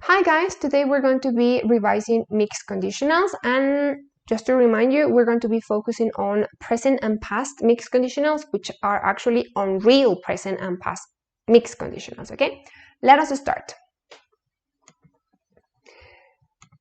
Hi guys, today we're going to be revising mixed conditionals, and just to remind you, we're going to be focusing on present and past mixed conditionals, which are actually unreal present and past mixed conditionals, okay? Let us start.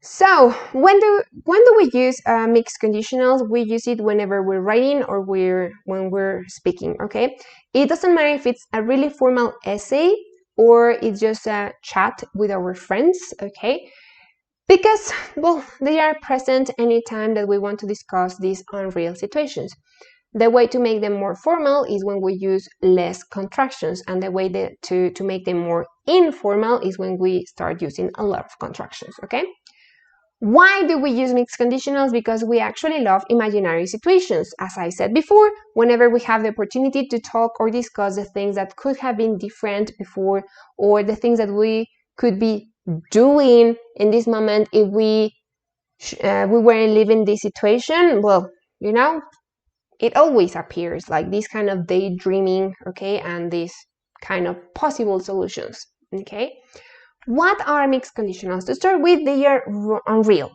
So, when do we use mixed conditionals? We use it whenever we're writing or when we're speaking, okay? It doesn't matter if it's a really formal essay or it's just a chat with our friends, okay? Because, well, they are present anytime that we want to discuss these unreal situations. The way to make them more formal is when we use less contractions, and the way to make them more informal is when we start using a lot of contractions, okay? Why do we use mixed conditionals? Because we actually love imaginary situations. As I said before, whenever we have the opportunity to talk or discuss the things that could have been different before, or the things that we could be doing in this moment if we weren't living this situation, well, you know, it always appears like this kind of daydreaming, okay, and these kind of possible solutions, okay? What are mixed conditionals? To start with, they are unreal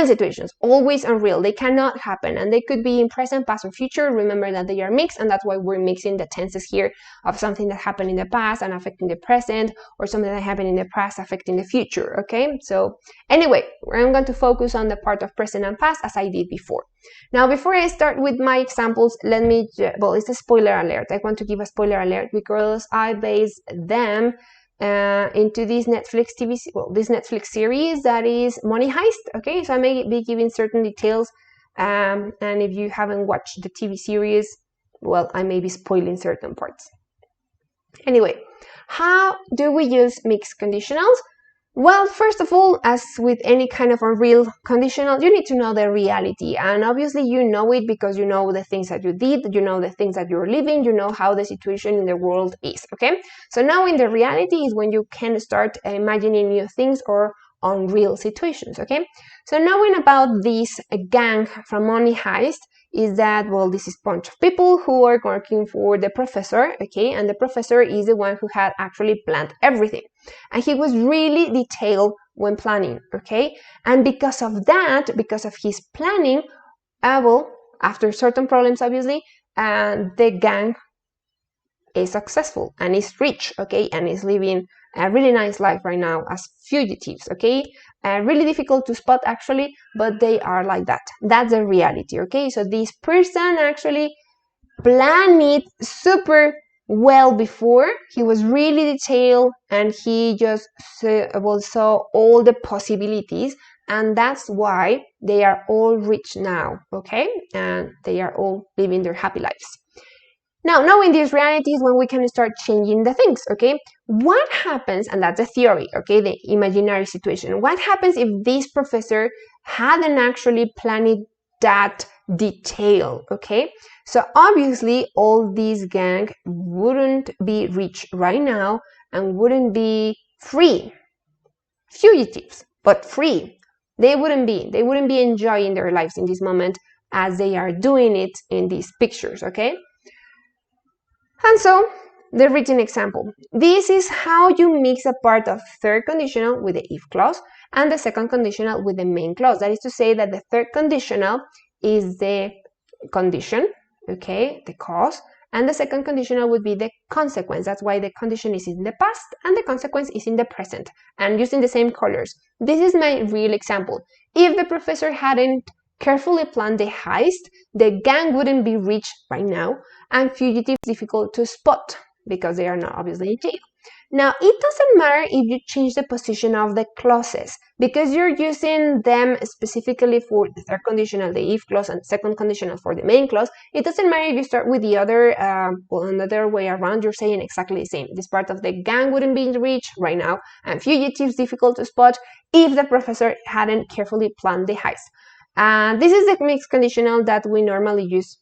situations, always unreal. They cannot happen, and they could be in present, past, or future. Remember that they are mixed, and that's why we're mixing the tenses here of something that happened in the past and affecting the present, or something that happened in the past affecting the future, okay? So anyway, I'm going to focus on the part of present and past as I did before. Now, before I start with my examples, let me, well, it's a spoiler alert. I want to give a spoiler alert because I base them into this Netflix series that is Money Heist, okay? So I may be giving certain details, and if you haven't watched the TV series, well, I may be spoiling certain parts. Anyway, how do we use mixed conditionals? Well, first of all, as with any kind of unreal conditional, you need to know the reality. And obviously you know it because you know the things that you did, you know the things that you're living, you know how the situation in the world is, okay? So knowing the reality is when you can start imagining new things or unreal situations, okay? So knowing about this gang from Money Heist is that, well, this is a bunch of people who are working for the professor, okay? And the professor is the one who had actually planned everything. And he was really detailed when planning, okay? And because of that, because of his planning, well, after certain problems, obviously, the gang is successful and is rich, okay? And is living a really nice life right now as fugitives, okay? Really difficult to spot, actually, but they are like that. That's the reality, okay? So this person actually planned it super well before. He was really detailed, and he just saw all the possibilities, and that's why they are all rich now, okay? And they are all living their happy lives. Now, knowing these realities, when we can start changing the things, okay? What happens, and that's a theory, okay, the imaginary situation. What happens if this professor hadn't actually planned that detail, okay? So obviously, all these gang wouldn't be rich right now and wouldn't be free. Fugitives, but free. They wouldn't be enjoying their lives in this moment as they are doing it in these pictures, okay? And so, the written example. This is how you mix a part of third conditional with the if clause and the second conditional with the main clause. That is to say that the third conditional is the condition, okay, the cause, and the second conditional would be the consequence. That's why the condition is in the past and the consequence is in the present, and using the same colors. This is my real example. If the professor hadn't carefully planned the heist, the gang wouldn't be rich right now, and fugitives difficult to spot because they are not obviously in jail. Now, it doesn't matter if you change the position of the clauses because you're using them specifically for the third conditional, the if clause, and second conditional for the main clause. It doesn't matter if you start with the other, another way around, you're saying exactly the same. This part of the gang wouldn't be rich right now, and fugitives difficult to spot if the professor hadn't carefully planned the heist. And this is the mixed conditional that we normally use,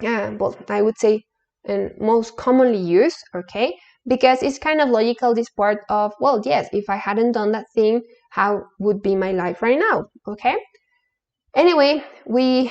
well, I would say, and most commonly used, okay? Because it's kind of logical, this part of, well, yes, if I hadn't done that thing, how would be my life right now, okay? Anyway, well,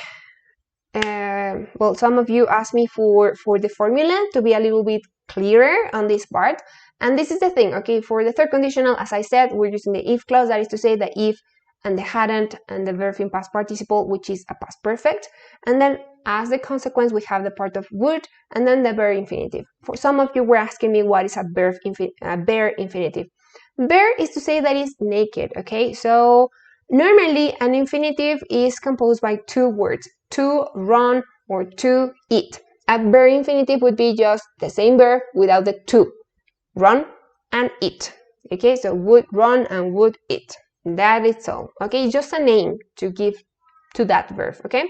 some of you asked me for the formula to be a little bit clearer on this part. And this is the thing, okay? For the third conditional, as I said, we're using the if clause, that is to say the if and the hadn't and the verb in past participle, which is a past perfect. And then as the consequence, we have the part of would and then the bare infinitive. For some of you were asking me what is a bare infinitive. Bare is to say that it's naked, okay? So normally an infinitive is composed by two words, to run or to eat. A bare infinitive would be just the same verb without the to, run and eat. Okay, so would run and would eat. That is all. Okay, just a name to give to that verb. Okay,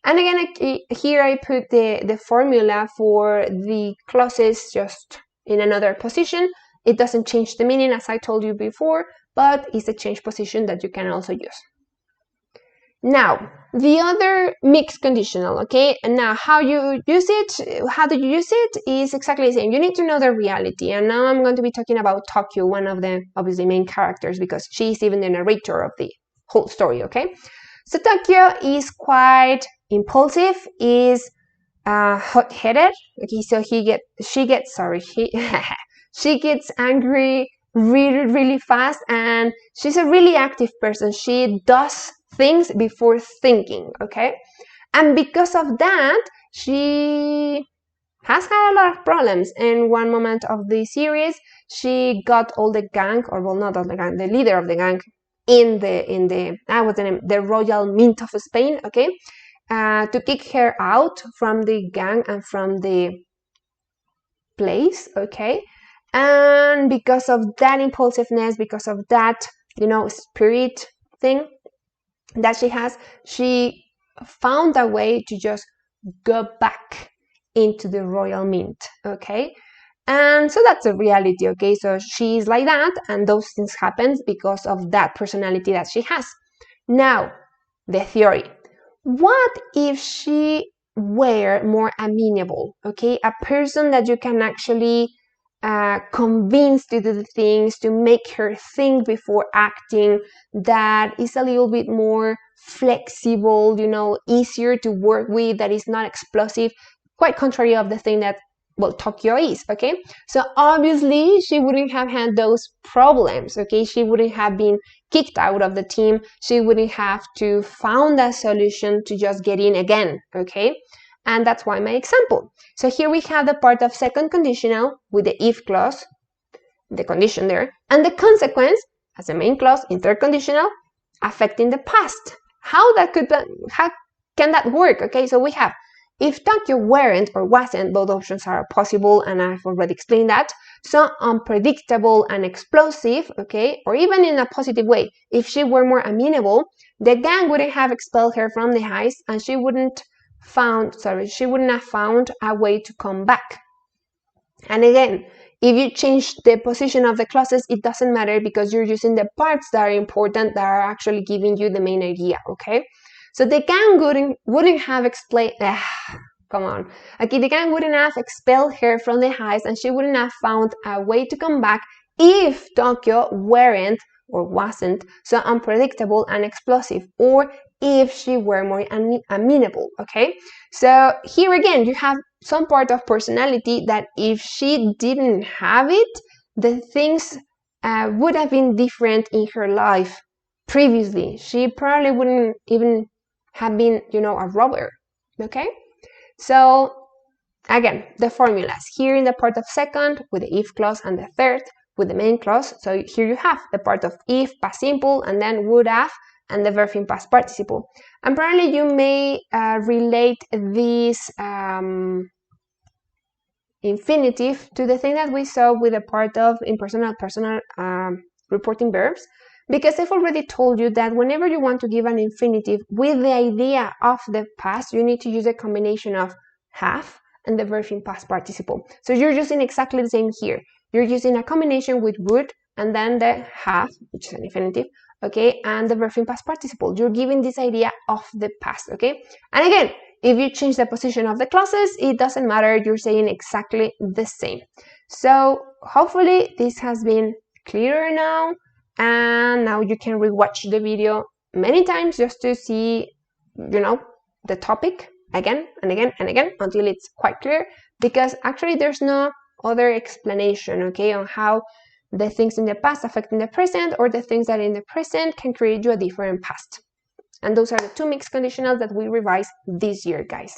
and again, here I put the formula for the clauses just in another position. It doesn't change the meaning as I told you before, but it's a change position that you can also use. Now, the other mixed conditional, okay? And now how you use it, how do you use it is exactly the same. You need to know the reality. And now I'm going to be talking about Tokyo, one of the obviously main characters, because she's even the narrator of the whole story, okay? So Tokyo is quite impulsive, is hot-headed. Okay, so she gets angry really, really fast, and she's a really active person. She does things before thinking, okay? And because of that, she has had a lot of problems. In one moment of the series, she got all the gang, or well, not all the gang, the leader of the gang in the Royal Mint of Spain, okay? To kick her out from the gang and from the place, okay? And because of that impulsiveness, because of that, spirit thing that she has, she found a way to just go back into the Royal Mint, okay? And so that's a reality, okay? So she's like that, and those things happen because of that personality that she has. Now, the theory. What if she were more amenable, okay? A person that you can actually convince to do the things, to make her think before acting, that is a little bit more flexible, easier to work with, that is not explosive, quite contrary of the thing that, well, Tokyo is, okay? So obviously she wouldn't have had those problems, okay? She wouldn't have been kicked out of the team. She wouldn't have to found a solution to just get in again, okay? And that's why my example. So here we have the part of second conditional with the if clause, the condition there, and the consequence as the main clause in third conditional affecting the past. How can that work? Okay, so we have if Tokyo weren't or wasn't, both options are possible, and I've already explained that. So unpredictable and explosive, okay, or even in a positive way. If she were more amenable, the gang wouldn't have expelled her from the heist, and she wouldn't have found a way to come back. And again, if you change the position of the clauses, it doesn't matter because you're using the parts that are important, that are actually giving you the main idea, okay? So the gang wouldn't have explained, come on. Okay, the gang wouldn't have expelled her from the heist, and she wouldn't have found a way to come back if Tokyo weren't or wasn't so unpredictable and explosive, or if she were more amenable, okay? So here again, you have some part of personality that if she didn't have it, the things would have been different in her life previously. She probably wouldn't even have been, a robber, okay? So again, the formulas here in the part of second with the if clause and the third with the main clause. So here you have the part of if, past simple, and then would have, and the verb in past participle. And probably you may relate this infinitive to the thing that we saw with the part of impersonal personal reporting verbs, because I've already told you that whenever you want to give an infinitive with the idea of the past, you need to use a combination of have and the verb in past participle. So you're using exactly the same here. You're using a combination with would and then the have, which is an infinitive, okay, and the verb in past participle. You're giving this idea of the past, okay? And again, if you change the position of the clauses, it doesn't matter. You're saying exactly the same. So hopefully this has been clearer now, and now you can rewatch the video many times just to see, the topic again and again and again until it's quite clear, because actually there's no other explanation, okay, on how the things in the past affect in the present, or the things that in the present can create you a different past. And those are the two mixed conditionals that we revised this year, guys.